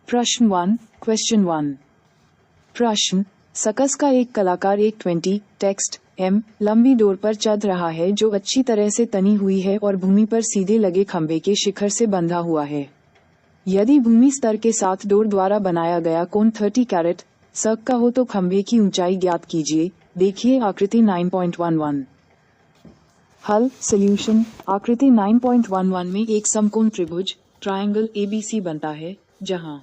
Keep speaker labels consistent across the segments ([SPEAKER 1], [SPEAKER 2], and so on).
[SPEAKER 1] प्रश्न 1, क्वेश्चन 1। प्रश्न: सर्कस का एक कलाकार एक 20 टेक्स्ट एम लंबी डोर पर चढ़ रहा है जो अच्छी तरह से तनी हुई है और भूमि पर सीधे लगे खंभे के शिखर से बंधा हुआ है। यदि भूमि स्तर के साथ डोर द्वारा बनाया गया कोण 30 कैरेट सर्क का हो तो खंभे की ऊंचाई ज्ञात कीजिए। देखिए आकृति 9.11। हल सॉल्यूशन। आकृति 9.11 में एक समकोण त्रिभुज ट्रायंगल ABC बनता है, जहां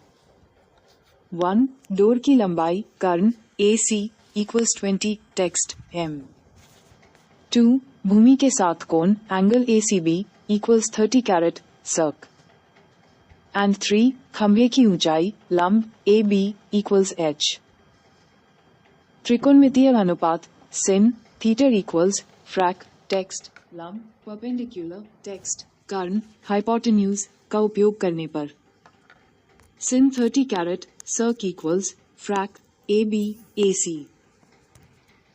[SPEAKER 1] 1. डोर की लंबाई कर्ण AC इक्वल्स 20 टेक्स्ट M। 2. भूमि के साथ कोण angle ACB equals 30 caret circ. And 3. खंभे की ऊंचाई लंब AB इक्वल्स H। त्रिकोणमितीय अनुपात sin theta equals frac text लंब परपेंडिकुलर टेक्स्ट कर्ण हाइपोटेन्यूज का उपयोग करने पर sin 30 caret circ equals frac AB AC।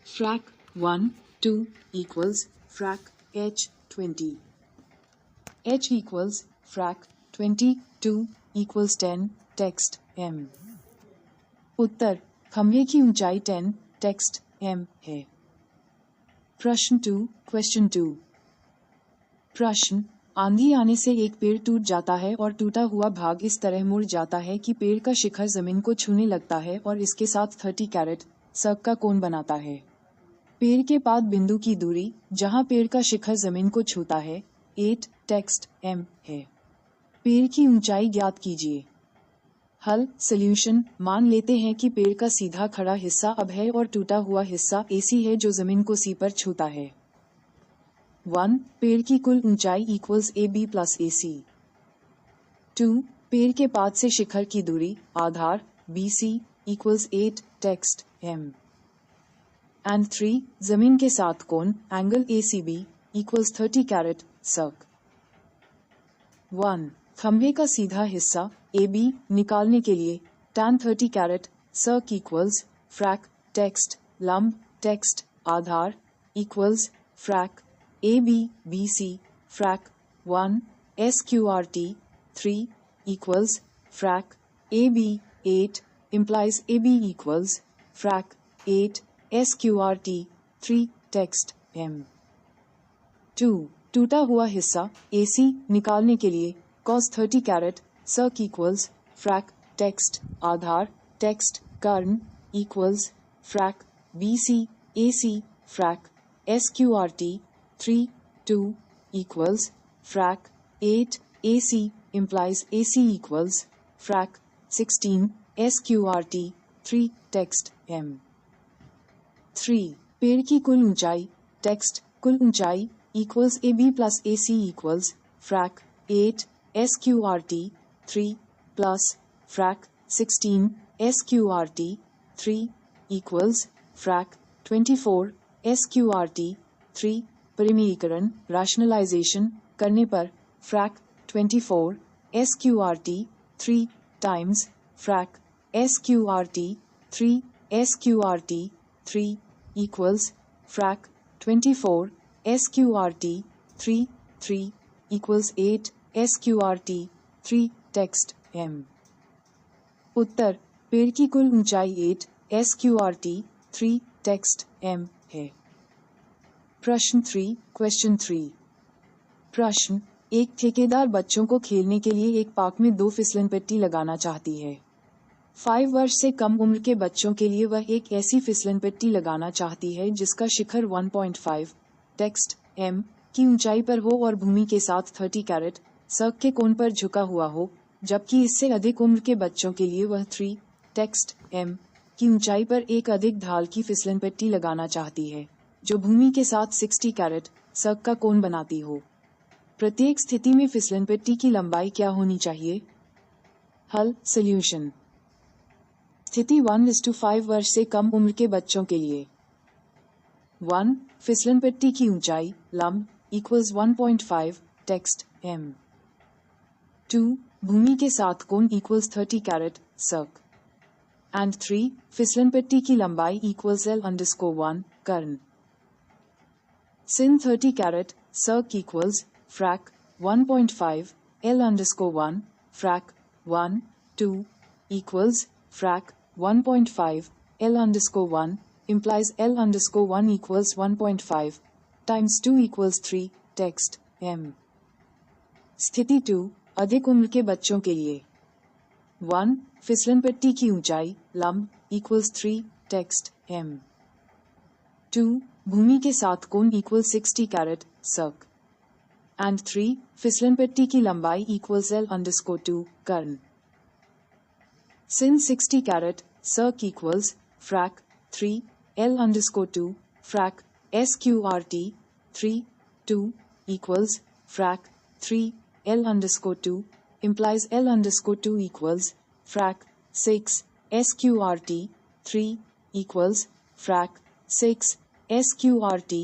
[SPEAKER 1] Frac 1 2 equals frac H 20। H equals frac 22 equals 10 text M। उत्तर: खंभे की ऊंचाई 10 टेक्स्ट M है। प्रश्न 2, क्वेश्चन 2। प्रश्न: आंधी आने से एक पेड़ टूट जाता है और टूटा हुआ भाग इस तरह मुड़ जाता है कि पेड़ का शिखर जमीन को छूने लगता है और इसके साथ 30 कैरेट सर्क का कोण बनाता है। पेड़ के पाद बिंदु की दूरी जहां पेड़ का शिखर जमीन को छूता है 8 टेक्स्ट M है। पेड़ की ऊंचाई ज्ञात कीजिए। हल सॉल्यूशन। मान लेते हैं कि पेड़ का सीधा खड़ा हिस्सा अब है और टूटा हुआ हिस्सा AC है जो जमीन को C पर छूता है। 1. पेड़ की कुल ऊंचाई इक्वल्स AB प्लस AC। 2. पेड़ के पाद से शिखर की दूरी आधार BC equals 8 text M। And 3. जमीन के साथ कोण angle ACB equals 30 caret circ. 1. खंभे का सीधा हिस्सा AB निकालने के लिए tan 30 caret circ equals frac text लंब टेक्स्ट आधार equals frac AB BC frac 1 SQRT 3 equals frac AB 8 implies AB equals frac 8 SQRT 3 text M। 2. टूटा हुआ हिस्सा AC निकालने के लिए cos 30 caret circ equals frac text आधार टेक्स्ट कर्ण equals frac BC AC frac SQRT 3 2 equals frac 8 AC implies AC equals frac 16 SQRT 3 text M। 3. पेड़ की कुल ऊंचाई टेक्स्ट कुल ऊंचाई equals AB plus AC equals frac 8 SQRT 3 plus frac 16 SQRT 3 equals frac 24 SQRT 3। परिमेयीकरण rationalization करने पर frac 24 SQRT 3 times फ्रैक SQRT 3 SQRT 3 equals frac 24 SQRT 3 3 equals 8 SQRT 3 text M। उत्तर: पेड़ की कुल ऊंचाई 8 SQRT 3 टेक्स्ट M है। प्रश्न 3, क्वेश्चन 3। प्रश्न: एक ठेकेदार बच्चों को खेलने के लिए एक पार्क में 2 फिसलन पट्टी लगाना चाहती है। 5 वर्ष से कम उम्र के बच्चों के लिए वह एक ऐसी फिसलन पट्टी लगाना चाहती है जिसका शिखर 1.5 टेक्स्ट M की ऊंचाई पर हो और भूमि के साथ 30 कैरेट सर्क के कोण पर झुका हुआ हो, जबकि इससे अधिक उम्र के बच्चों के लिए वह 3 टेक्स्ट M की ऊंचाई पर एक अधिक ढाल की फिसलन पट्टी लगाना चाहती है जो भूमि के साथ 60 कैरेट सर्क का कोण बनाती हो। प्रत्येक स्थिति में फिसलन पट्टी की लंबाई क्या होनी चाहिए? हल सॉल्यूशन। स्थिति 1:5 वर्ष से कम उम्र के बच्चों के लिए 1. फिसलन पट्टी की ऊंचाई लंब इक्वल्स 1.5 टेक्स्ट M। 2. भूमि के साथ कोण इक्वल्स 30 कैरेट सर्क। एंड 3. फिसलन पट्टी की लंबाई इक्वल्स L_1 कर्ण। sin 30 caret circ equals फ्रैक 1.5 L_1 फ्रैक 1 2 equals frac 1.5 L_1 implies L_1 equals 1.5 times 2 equals 3 text M. स्थिति 2 अधिक उम्र के बच्चों के लिए 1 फिसलन पट्टी की ऊंचाई लंब equals 3 text M. 2 भूमि के साथ कोण equals 60 carat circ. And 3 फिसलन पट्टी की लंबाई equals L_2 कर्ण. Since 60 carat circ equals frac 3 L_2 frac SQRT 3 2 equals frac 3 L_2 implies L_2 equals frac 6 SQRT 3 equals frac 6 SQRT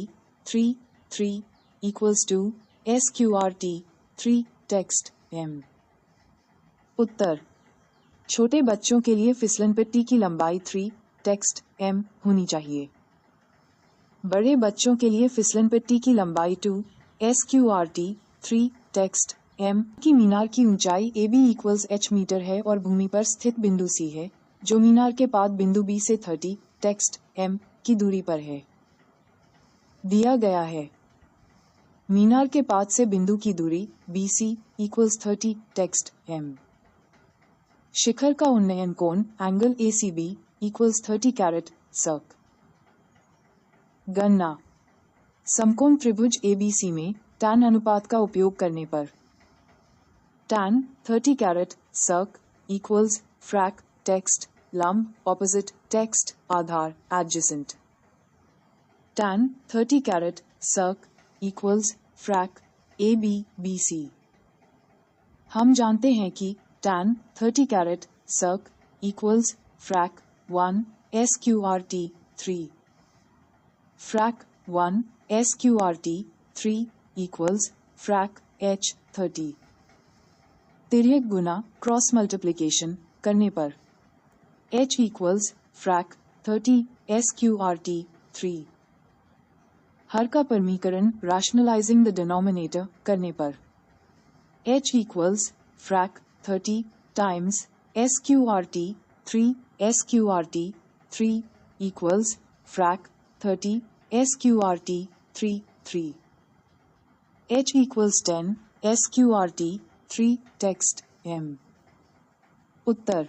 [SPEAKER 1] 3 3 equals 2 SQRT 3 text M. उत्तर छोटे बच्चों के लिए फिसलन पट्टी की लंबाई 3 टेक्स्ट M होनी चाहिए। बड़े बच्चों के लिए फिसलन पट्टी की लंबाई 2 SQRT 3 टेक्स्ट M की मीनार की ऊंचाई AB इक्वल्स h मीटर है और भूमि पर स्थित बिंदु C है जो मीनार के पाद बिंदु B से 30 टेक्स्ट M की दूरी पर है। दिया गया है मीनार के पाद से बिंदु की दूरी BC इक्वल्स 30 टेक्स्ट M। शिखर का उन्नयन कोण एंगल ACB इक्वल्स 30 कैरेट सर्क। गणना समकोण त्रिभुज ABC में tan अनुपात का उपयोग करने पर tan 30 caret circ equals frac text लंब ऑपोजिट टेक्स्ट आधार adjacent. tan 30 caret circ equals फ्रैक ABBC। हम जानते हैं कि tan 30 carat circ equals frac 1 SQRT 3. Frac 1 SQRT 3 equals frac H 30. तिर्यक गुना क्रॉस मल्टीप्लिकेशन करने पर H equals frac 30 SQRT 3. हर का परमीकरण rationalizing the denominator करने पर H equals frac 30 times SQRT 3 SQRT 3 equals frac 30 SQRT 3 3. H equals 10 SQRT 3 text M. उत्तर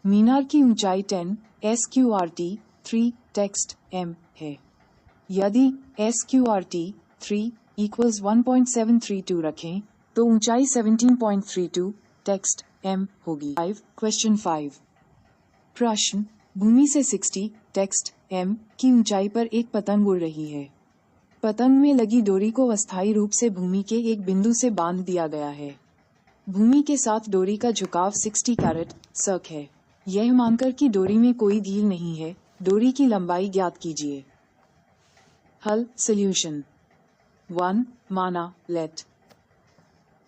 [SPEAKER 1] मीनार की ऊंचाई 10 SQRT 3 text M है। यदि SQRT 3 equals 1.732 रखें तो ऊंचाई 17.32 टेक्स्ट M होगी। 5 क्वेश्चन 5 प्रश्न भूमि से 60 टेक्स्ट M की ऊंचाई पर एक पतंग उड़ रही है। पतंग में लगी डोरी को अस्थायी रूप से भूमि के एक बिंदु से बांध दिया गया है। भूमि के साथ डोरी का झुकाव 60 कैरेट सर्क है। यह मानकर कि डोरी में कोई ढील नहीं है डोरी की लंबाई ज्ञात कीजिए। हल सॉल्यूशन 1 माना लेट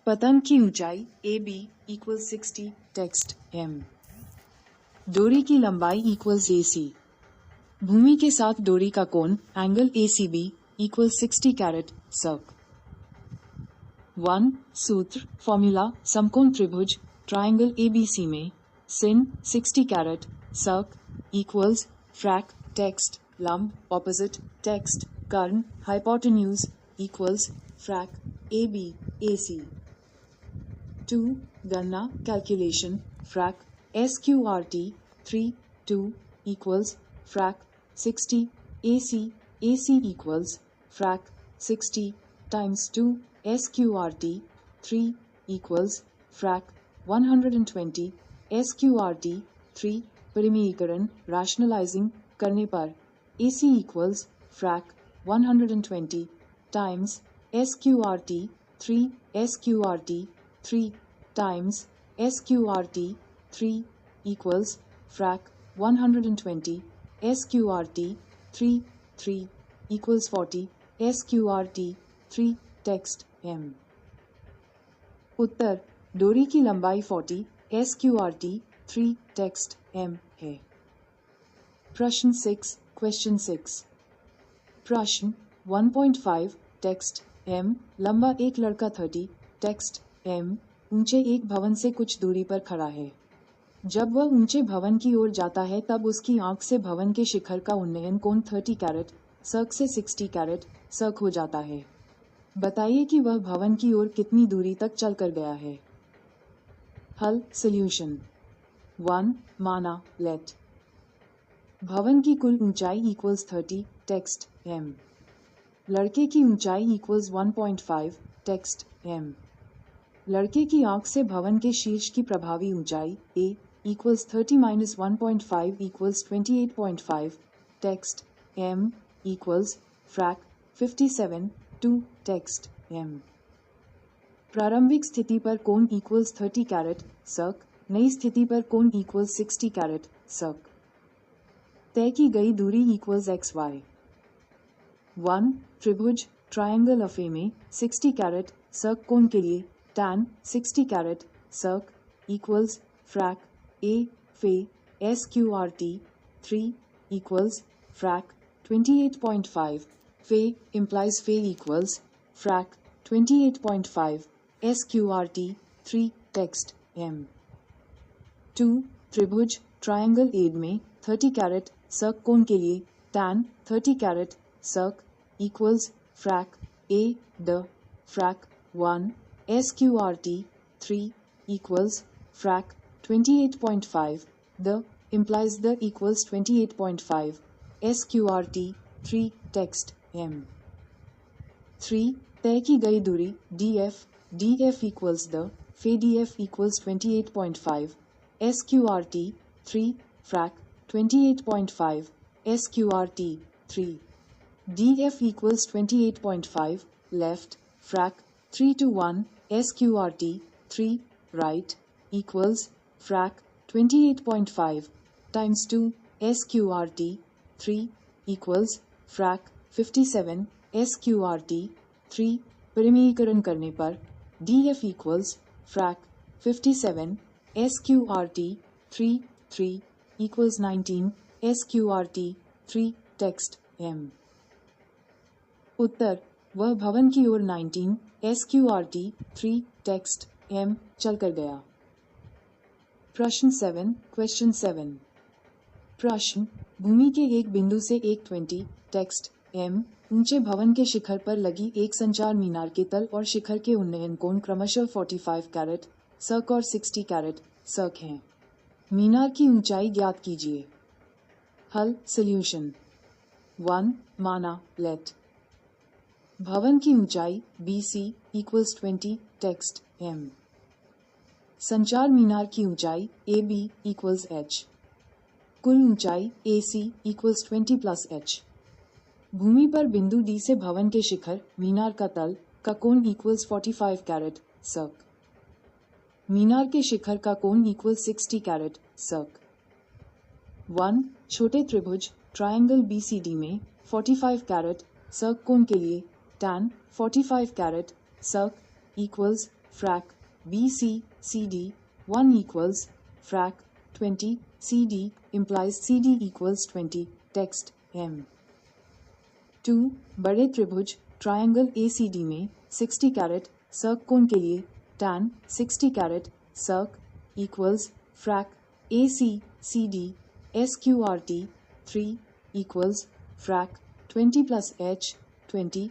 [SPEAKER 1] पतंग की ऊंचाई AB equals 60 टेक्स्ट M। डोरी की लंबाई equals AC। भूमि के साथ डोरी का कोण angle ACB equals 60 caret circ. 1 सूत्र फॉर्मूला समकोण त्रिभुज ट्रायंगल ABC में sin 60 caret circ equals frac text लंब ऑपोजिट टेक्स्ट कर्ण hypotenuse equals frac AB AC। 2 गणना calculation frac SQRT 3 2 equals frac 60 AC equals frac 60 times 2 SQRT 3 equals frac 120 SQRT 3 परिमेयीकरण rationalizing करने पर AC equals frac 120 times SQRT 3 SQRT 3 times SQRT 3 equals frac 120 SQRT 3 3 equals 40 SQRT 3 text M। उत्तर डोरी की लंबाई 40 SQRT 3 text M है। प्रश्न 6 question 6 प्रश्न 1.5 text M लंबा एक लड़का 30 टेक्स्ट M ऊंचे एक भवन से कुछ दूरी पर खड़ा है। जब वह ऊंचे भवन की ओर जाता है तब उसकी आंख से भवन के शिखर का उन्नयन कोण 30 कैरेट सर्क से 60 कैरेट सर्क हो जाता है। बताइए कि वह भवन की ओर कितनी दूरी तक चल कर गया है। हल सॉल्यूशन 1 माना लेट भवन की कुल ऊंचाई इक्वल्स 30 टेक्स्ट m लड़के की ऊंचाई इक्वल्स 1.5 टेक्स्ट m लड़के की आंख से भवन के शीर्ष की प्रभावी ऊंचाई a equals 30 minus 1.5 equals 28.5 text m equals frac 57 2 text m प्रारंभिक स्थिति पर कोण equals 30 कैरेट सर्क नई स्थिति पर कोण equals 60 कैरेट सर्क तय की गई दूरी equals xy 1 त्रिभुज ट्रायंगल ऑफ ए में 60 कैरेट सर्क कोण के लिए tan 60 caret circ equals frac A Fe SQRT 3 equals frac 28.5 Fe implies Fe equals frac 28.5 SQRT 3 text M 2 त्रिभुज ट्रायंगल एड में 30 कैरेट सर्क कोण के लिए tan 30 caret circ equals frac A the frac 1 SQRT 3 equals frac 28.5 the implies the equals 28.5 SQRT 3 text M 3 तय की गई दूरी DF equals the Fe DF equals 28.5 SQRT 3 frac 28.5 SQRT 3 DF equals 28.5 left frac 3 to 1 SQRT 3 right equals frac 28.5 times 2 SQRT 3 equals frac 57 SQRT 3 परिमेयीकरण करने पर DF equals frac 57 SQRT 3 equals 19 SQRT 3 text M उत्तर वह भवन की ओर 19 SQRT 3 text M चल कर गया। प्रश्न 7 question 7 प्रश्न भूमि के एक बिंदु से एक 20 टेक्स्ट m ऊंचे भवन के शिखर पर लगी एक संचार मीनार के तल और शिखर के उन्नयन कोण क्रमशः 45 कैरेट सर्क और 60 कैरेट सर्क हैं। मीनार की ऊंचाई ज्ञात कीजिए। हल सॉल्यूशन 1 माना लेट भवन की ऊंचाई BC equals 20 टेक्स्ट m संचार मीनार की ऊंचाई AB equals h कुल ऊंचाई AC equals 20 plus h भूमि पर बिंदु D से भवन के शिखर मीनार का तल का कोण equals 45 कैरेट सर्क मीनार के शिखर का कोण equals 60 कैरेट सर्क 1 छोटे त्रिभुज ट्रायंगल BCD में 45 कैरेट सर्क कोण के लिए tan 45 caret circ equals frac BC CD 1 equals frac 20 CD implies CD equals 20 text M 2 बड़े त्रिभुज ट्रायंगल ACD में 60 कैरेट सर्क कोण के लिए tan 60 caret circ equals frac AC CD SQRT 3 equals frac 20 plus H 20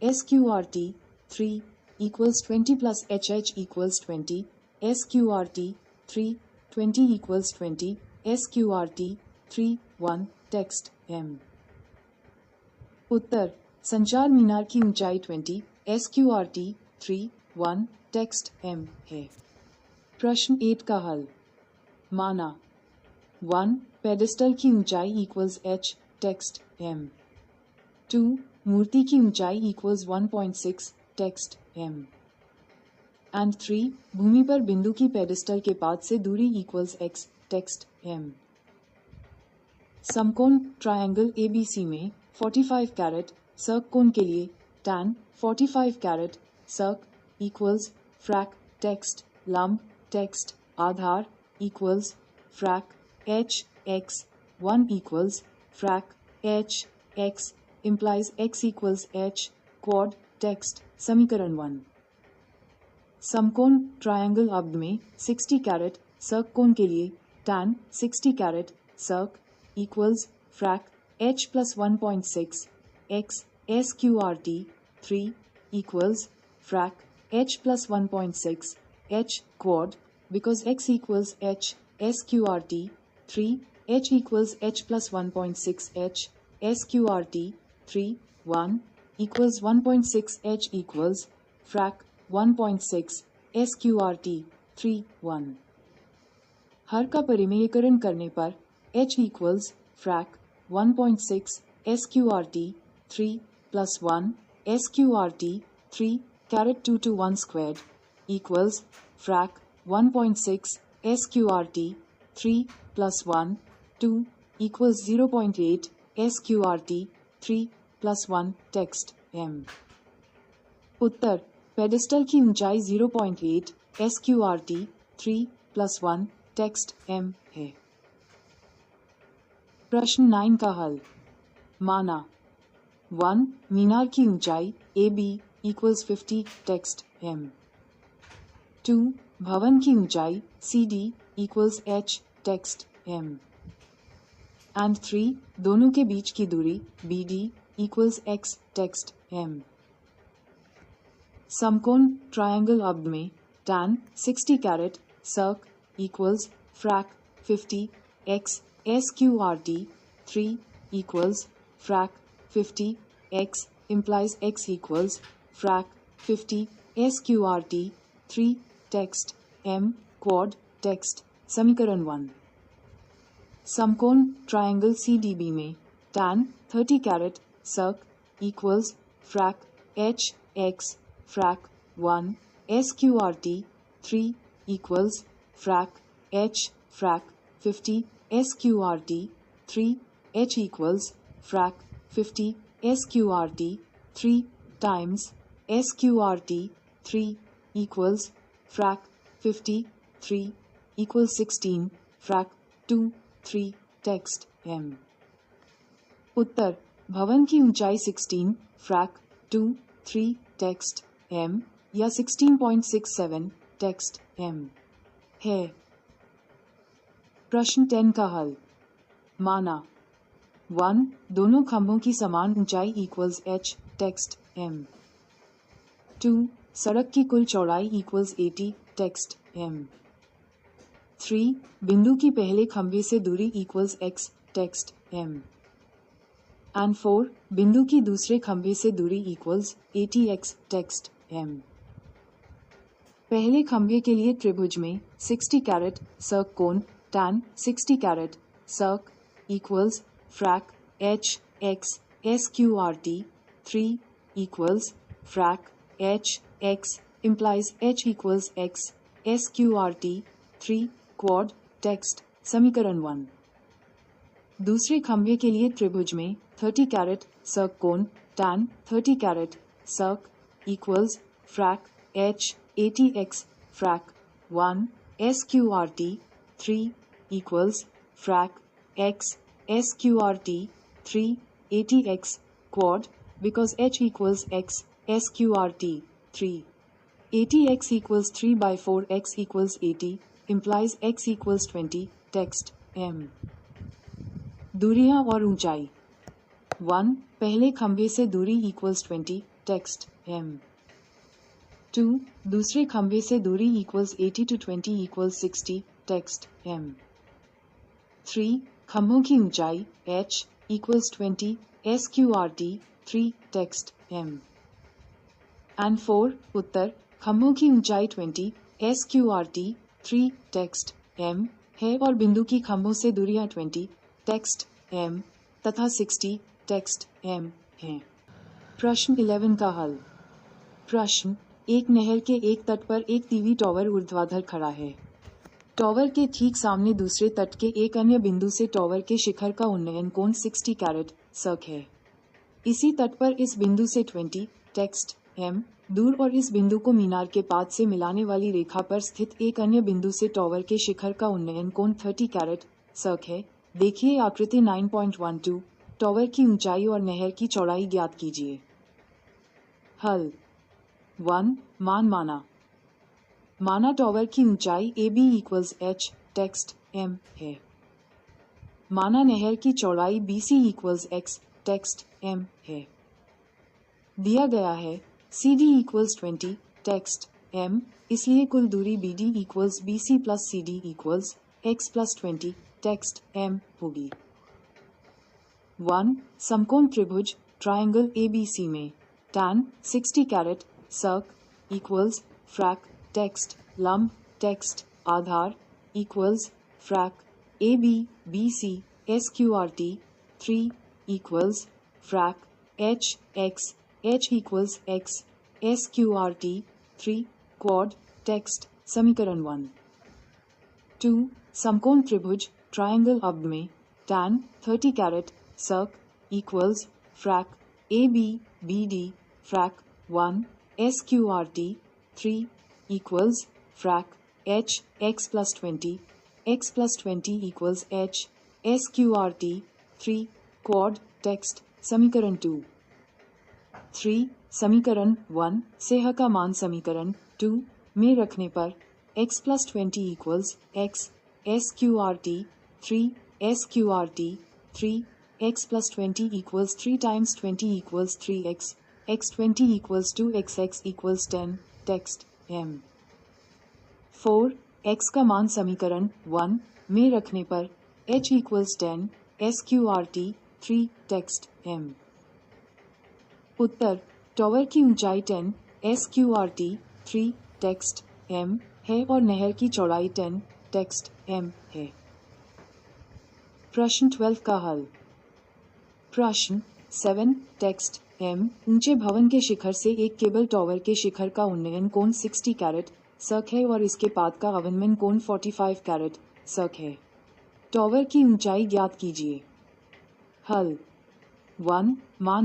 [SPEAKER 1] SQRT 3 equals 20 plus HH equals 20 SQRT 3 20 equals 20 SQRT 3 1 text M उत्तर संचार मीनार की ऊंचाई 20 SQRT 3 1 text M है। प्रश्न 8 का हल माना 1 पेडिस्टल की ऊंचाई equals H text M 2 मूर्ति की ऊंचाई equals 1.6 text M and 3 भूमि पर बिंदु की पेडिस्टल के पाद से दूरी equals x text M समकोण ट्रायंगल ABC में 45 कैरेट सर्क कोण के लिए tan 45 caret circ equals frac text लंब text आधार equals frac h x 1 equals frac h x implies x equals h quad text समीकरण 1 समकोण ट्रायंगल अब्द में 60 कैरेट सर्क कोन के लिए tan 60 caret circ equals frac h plus 1.6 x sqrt 3 equals frac h plus 1.6 h quad because x equals h sqrt 3 h equals h plus 1.6 h sqrt 3 1 equals 1.6 h equals frac 1.6 sqrt 3 1 हर का परिमेयीकरण करने पर h equals frac 1.6 sqrt 3 plus 1 sqrt 3 caret 2 to 1 squared equals frac 1.6 sqrt 3 plus 1 2 equals 0.8 sqrt 3 plus 1 text m Uttar pedestal की ऊंचाई 0.8 sqrt 3 plus 1 text m है। प्रश्न 9 का हल। माना 1 मीनार की ऊंचाई AB equals 50 text m 2 भवन की ऊंचाई CD equals h text m and 3 दोनों के बीच की दूरी BD equals x text m समकोण ट्रायंगल अब्द में tan 60 caret circ equals frac 50 x sqrt 3 equals frac 50 x implies x equals frac 50 sqrt 3 text m quad text समीकरण 1 समकोण triangle CDB में tan 30 caret circ equals frac h x frac 1 sqrt 3 equals frac h frac 50 sqrt 3 h equals frac 50 sqrt 3 times sqrt 3 equals frac 50 3 equals 16 frac 2 3 text m उत्तर भवन की ऊंचाई 16 frac 2 3 text m या 16.67 text m है। प्रश्न 10 का हल। माना 1 दोनों खंभों की समान ऊंचाई इक्वल्स h टेक्स्ट m 2 सड़क की कुल चौड़ाई इक्वल्स 80 टेक्स्ट m 3 बिंदु की पहले खंभे से दूरी equals x text m and 4 बिंदु की दूसरे खंभे से दूरी इक्वल्स 80x टेक्स्ट m पहले खंभे के लिए त्रिभुज में 60 कैरेट सर्क कोण tan 60 caret circ equals frac h x sqrt 3 equals frac h x implies h equals x sqrt 3 quad text समीकरण 1 दूसरे खंभे के लिए त्रिभुज में 30 कैरेट सर्क कोण tan 30 caret circ equals frac h 80x frac 1 sqrt 3 equals frac x sqrt 3 80x quad because h equals x sqrt 3 80x equals 3 by 4 x equals 80 implies x equals 20 text m दूरियां और ऊंचाई 1 पहले खंभे से दूरी equals 20 text m 2 दूसरे खंभे से दूरी equals 80 to 20 equals 60 text m 3 खंभों की ऊंचाई h equals 20 sqrt 3 text m and 4 उत्तर खंभों की ऊंचाई 20 sqrt 3 text m है और बिंदु की खंभों से दूरियां 20 text m तथा 60 text m हैं। प्रश्न 11 का हल। प्रश्न एक नहर के एक तट पर एक टीवी टॉवर ऊर्ध्वाधर खड़ा है। टॉवर के ठीक सामने दूसरे तट के एक अन्य बिंदु से टॉवर के शिखर का उन्नयन कोण 60 कैरेट सर्क है। इसी तट पर इस बिंदु से 20 टेक्स्ट m दूर और इस बिंदु को मीनार के पाद से मिलाने वाली रेखा पर स्थित एक अन्य बिंदु से टॉवर के शिखर का उन्नयन कोण 30 कैरेट सर्क है। देखिए आकृति 9.12 टॉवर की ऊंचाई और नहर की चौड़ाई ज्ञात कीजिए। हल 1 मान माना माना टॉवर की ऊंचाई A B equals H text M है। माना नहर की चौड़ाई B C equals X text M है। दिया गया है C D equals 20 text M, इसलिए कुल दूरी B D equals B C plus C D equals X plus 20 text M होगी। 1. समकोण त्रिभुज ट्रायंगल ए बी सी में tan 60 caret circ equals frac text लंब टेक्स्ट आधार equals frac A B B C S Q R T 3 equals frac H X H equals X S Q R T 3 quad text समीकरण 1। 2. समकोण त्रिभुज triangle अब में tan 30 caret circ equals frac A B B D frac 1 S Q R T 3 equals frac H X plus 20 equals H S Q R T 3 quad text समीकरण 2। 3. समीकरण 1 से ह का मान समीकरण 2 में रखने पर x plus 20 equals X S Q R T 3 S Q R T 3 x plus 20 equals 3 times 20 equals 3x x 20 equals 2x x equals 10 text m। 4. x का मान समीकरण 1 में रखने पर h equals 10 S Q R T 3 text m। उत्तर tower की ऊंचाई 10 S Q R T 3 text m है और नहर की चौड़ाई 10 टेक्स्ट m है। प्रश्न 12 का हल। प्रश्न 7 टेक्स्ट m ऊंचे भवन के शिखर से एक केबल टॉवर के शिखर का उन्नयन कोण 60 कैरेट सर्क है और इसके पाद का अवनमन कोण 45 कैरेट सर्क है। टॉवर की ऊंचाई ज्ञात कीजिए। हल। 1. मान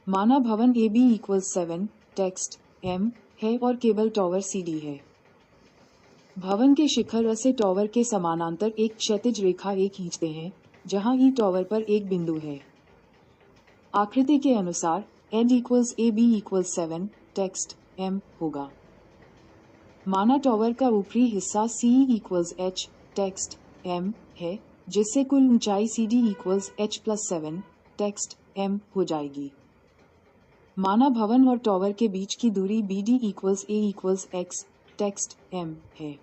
[SPEAKER 1] माना भवन A B equals 7 text m है और केबल टॉवर सी डी है। भवन के शिखर से टॉवर के समानांतर एक क्षैतिज रेखा ए खींचते हैं जहां ई टॉवर पर एक बिंदु है। आकृति के अनुसार AD equals A B equals 7 text m होगा। माना टॉवर का ऊपरी हिस्सा C equals H text m है जिससे कुल ऊंचाई C D equals H plus 7 text m हो जाएगी। माना भवन और टॉवर के बीच की दूरी B D equals a equals X text m है।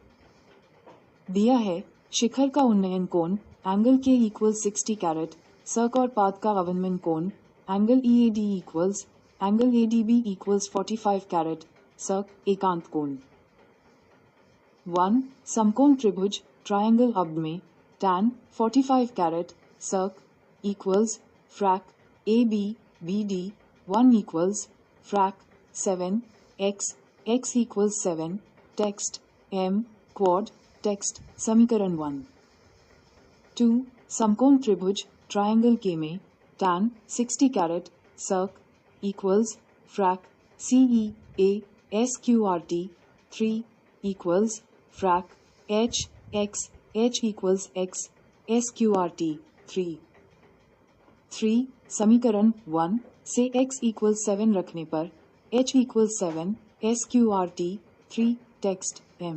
[SPEAKER 1] दिया है शिखर का उन्नयन कोण एंगल के इक्वल्स 60 कैरेट सर्क और पाद का अवनमन कोण angle E A D equals angle A D B equals 45 caret circ एकांत कोण। 1. समकोण त्रिभुज ट्रायंगल अब में tan 45 caret circ equals frac A B B D 1 equals frac 7 X X equals 7 text m quad text समीकरण 1। 2. समकोण त्रिभुज triangle के में tan 60 caret circ equals frac C E A S Q R T 3 equals frac H X H equals X S Q R T 3। 3. समीकरण 1 से x equals 7 रखने पर h equals 7 S Q R T 3 text m।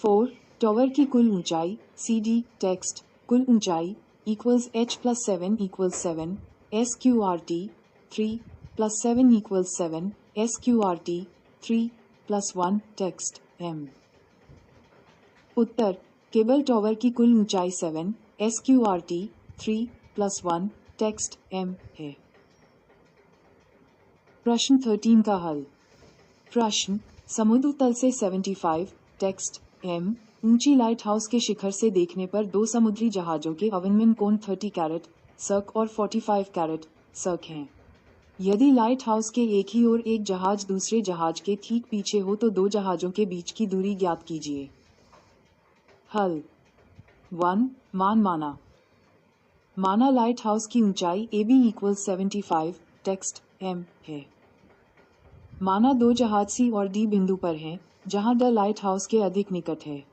[SPEAKER 1] 4. Tower की कुल ऊंचाई C D text कुल ऊंचाई equals h plus 7 equals 7 S Q R T 3 plus 7 equals 7 S Q R T 3 plus 1 text m। उत्तर cable tower की कुल ऊंचाई 7 S Q R T 3 plus 1 text m है। प्रश्न 13 का हल। प्रश्न समुद्र तल से 75 टेक्स्ट m ऊंची लाइट हाउस के शिखर से देखने पर दो समुद्री जहाजों के अवनमन कोण 30 कैरेट सर्क और 45 कैरेट सर्क हैं। यदि लाइट हाउस के एक ही ओर एक जहाज दूसरे जहाज के ठीक पीछे हो तो दो जहाजों के बीच की दूरी ज्ञात कीजिए। हल। 1. माना लाइट हाउस की ऊंचाई A B equals 75 text m है। माना दो जहाज सी और डी बिंदु पर हैं जहां द लाइट हाउस के अधिक निकट है।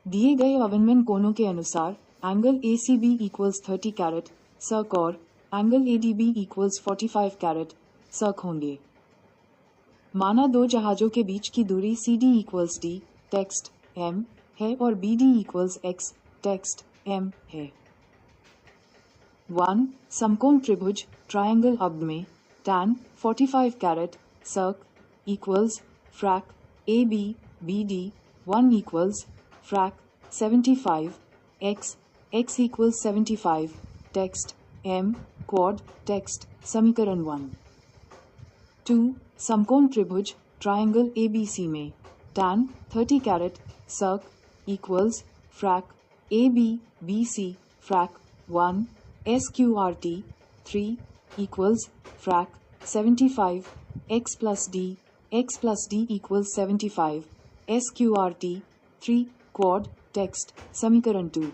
[SPEAKER 1] दिए गए अवनमन कोणों के अनुसार angle A C B equals 30 caret circ और angle A D B equals 45 caret circ होंगे। माना दो जहाजों के बीच की दूरी CD equals D text M है और BD equals X text M है। 1. समकोण त्रिभुज ट्रायंगल अब में tan 45 caret circ equals frac AB BD 1 equals frac 75 X equals 75 text M quad text समीकरण 1। 2. समकोण त्रिभुज ट्रायंगल ABC में tan 30 caret circ equals frac AB BC frac 1 SQRT 3 equals frac 75 x plus d equals 75 SQRT 3 quad text समीकरण 2।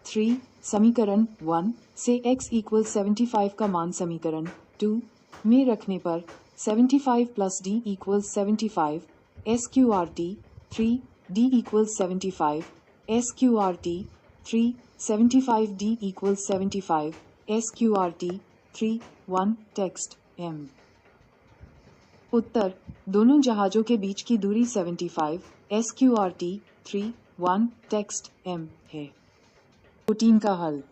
[SPEAKER 1] 3. समीकरण 1 से x equals 75 का मान समीकरण 2 में रखने पर 75 plus d equals 75 SQRT 3 d equals 75 SQRT 3 75 d equals 75 SQRT 3 1 text M। उत्तर दोनों जहाजों के बीच की दूरी 75 SQRT 3 1 text M है। 14 का हल।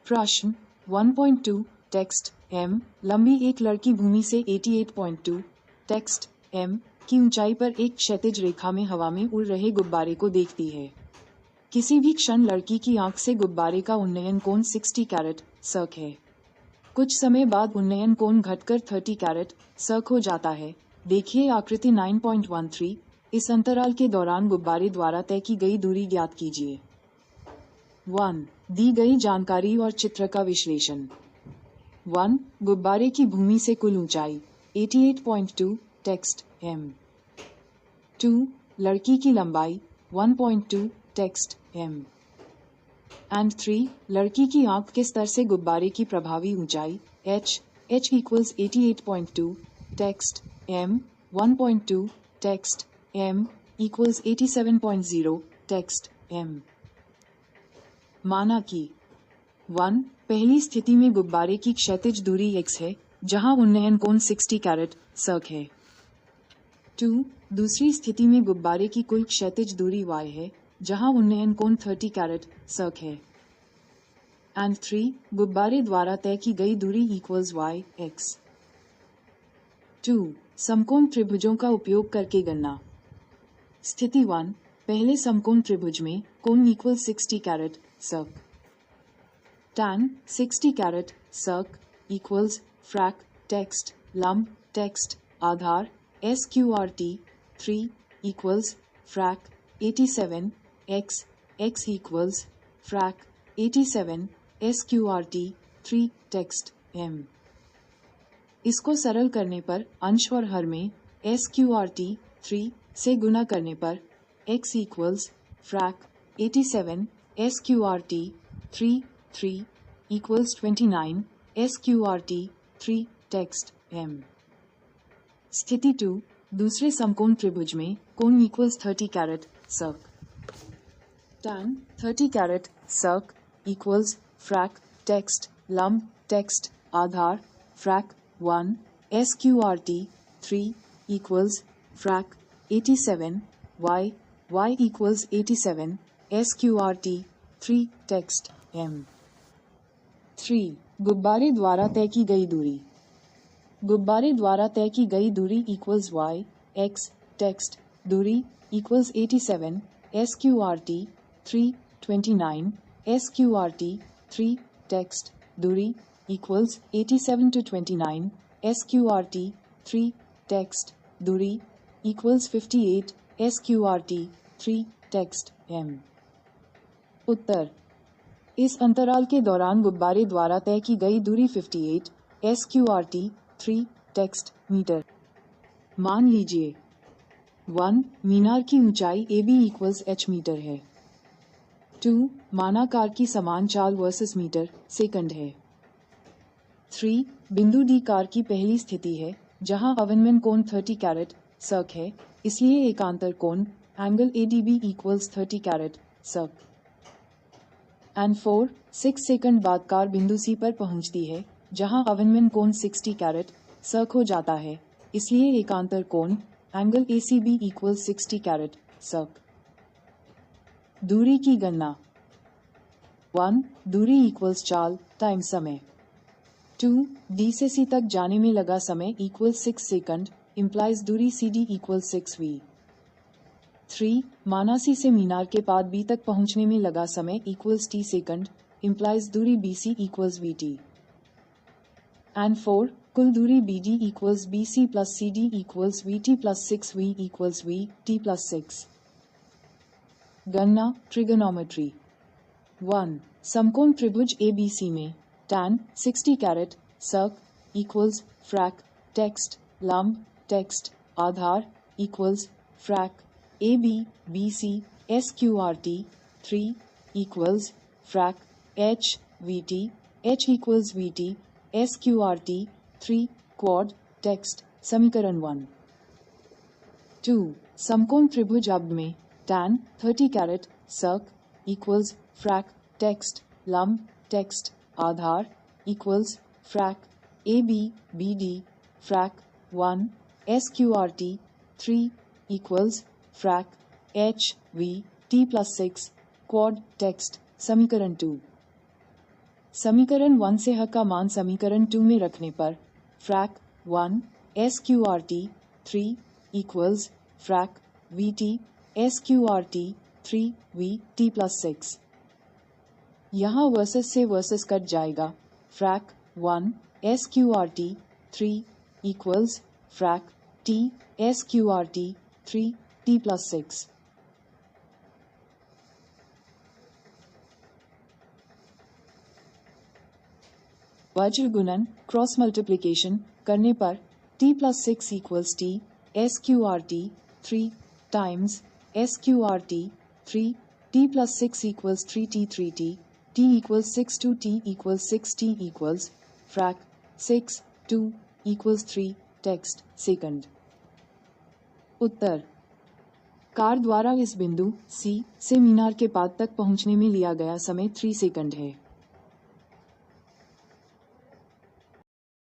[SPEAKER 1] प्रश्न 1.2 टेक्स्ट M लंबी एक लड़की भूमि से 88.2 टेक्स्ट M की ऊंचाई पर एक क्षैतिज रेखा में हवा में उड़ रहे गुब्बारे को देखती है। किसी भी क्षण लड़की की आंख से गुब्बारे का उन्नयन कोण 60 कैरेट सर्क है। कुछ समय बाद उन्नयन कोण घटकर 30 कैरेट सर्क हो जाता है। देखिए आकृति 9.13। इस अंतराल के दौरान गुब्बारे द्वारा तय की गई दूरी ज्ञात कीजिए। 1. दी गई जानकारी और चित्र का विश्लेषण। 1. गुब्बारे की भूमि से कुल ऊंचाई 88.2 टेक्स्ट M। 2. लड़की की लंबाई 1.2 टेक्स्ट M एंड 3. लड़की की आंख के स्तर से गुब्बारे की प्रभावी ऊंचाई h equals 88.2 text M 1.2 text M equals 87.0 text M। माना कि 1. पहली स्थिति में गुब्बारे की क्षैतिज दूरी x है जहां उन्नयन कोण 60 कैरेट सर्क है। 2. दूसरी स्थिति में गुब्बारे की कुल क्षैतिज दूरी y है जहां उन्नयन कोण 30 कैरेट सर्क है। एंड 3. गुब्बारे द्वारा तय की गई दूरी इक्वल्स y x। 2. समकोण त्रिभुजों का उपयोग करके गणना। स्थिति 1. पहले समकोण त्रिभुज में कोण इक्वल 60 कैरेट सर्क। tan 60 caret circ equals frac text लंब टेक्स्ट आधार SQRT 3 equals फ्रैक 87 x equals frac 87 SQRT 3 text M। इसको सरल करने पर अंश और हर में SQRT 3 से गुना करने पर x equals frac 87 SQRT 3 equals 29 SQRT 3 text M। स्थिति 2. दूसरे समकोण त्रिभुज में कोण इक्वल्स 30 कैरेट सर्क। tan 30 caret circ equals frac text lump text आधार frac 1 SQRT 3 equals frac 87 y equals 87 SQRT 3 text M। 3. गुब्बारे द्वारा तय की गई दूरी। गुब्बारे द्वारा तय की गई दूरी equals y x text दूरी equals 87 SQRT 3 29 SQRT 3 text दूरी equals 87 to 29 SQRT 3 text दूरी equals 58 SQRT 3 text M। उत्तर इस अंतराल के दौरान गुब्बारे द्वारा तय की गई दूरी 58 SQRT 3 text मीटर। मान लीजिए 1. मीनार की ऊंचाई AB equals h मीटर है। 2. माना कार की समान चाल वर्सेस मीटर सेकंड है। 3. बिंदु D कार की पहली स्थिति है जहां अवनमन कोण 30 कैरेट सर्क है, इसलिए एकांतर कोण angle ADB equals 30 caret circ. And 4. 6 second बाद कार बिंदु C पर पहुंचती है जहां अवनमन कोण 60 कैरेट सर्क हो जाता है, इसलिए एकांतर कोण एंगल ACB इक्वल 60 कैरेट सर्क। दूरी की गणना 1. दूरी इक्वल्स चाल टाइम समय 2. D से C तक जाने में लगा समय इक्वल 6 सेकंड इम्प्लाइज दूरी CD इक्वल 6V। 3. माना C से मीनार के पाद B तक पहुंचने में लगा समय इक्वल्स T सेकंड इम्प्लाइज दूरी BC इक्वल्स VT। एंड 4. कुल दूरी BD equals BC plus CD equals VT plus 6V equals VT plus 6। गणना ट्रिगोनोमेट्री 1. समकोण त्रिभुज ABC में tan 60 caret circ equals frac text लंब टेक्स्ट आधार equals frac AB BC SQRT 3 equals frac H VT H equals VT SQRT 3 quad text समीकरण 1। 2. समकोण त्रिभुज AB में tan 30 caret circ equals frac text लंब टेक्स्ट आधार equals frac AB BD frac 1 SQRT 3 equals frac H V T plus 6 quad text समीकरण 2। समीकरण 1 से ह का मान समीकरण 2 में रखने पर frac 1 SQRT 3 equals frac VT SQRT 3 VT plus 6। यहाँ वर्सेस से वर्सेस कट जाएगा frac 1 SQRT 3 equals frac T SQRT 3 T plus 6। वज्र गुणन क्रॉस मल्टीप्लिकेशन करने पर T plus 6 equals T SQRT 3 times SQRT 3 T plus 6 equals 3T 3T T equals 6 to T equals 6 T equals frac 6 2 equals 3 text second। Uttar car द्वारा इस बिंदु C से मीनार के पाद तक पहुंचने में लिया गया समय 3 सेकंड है।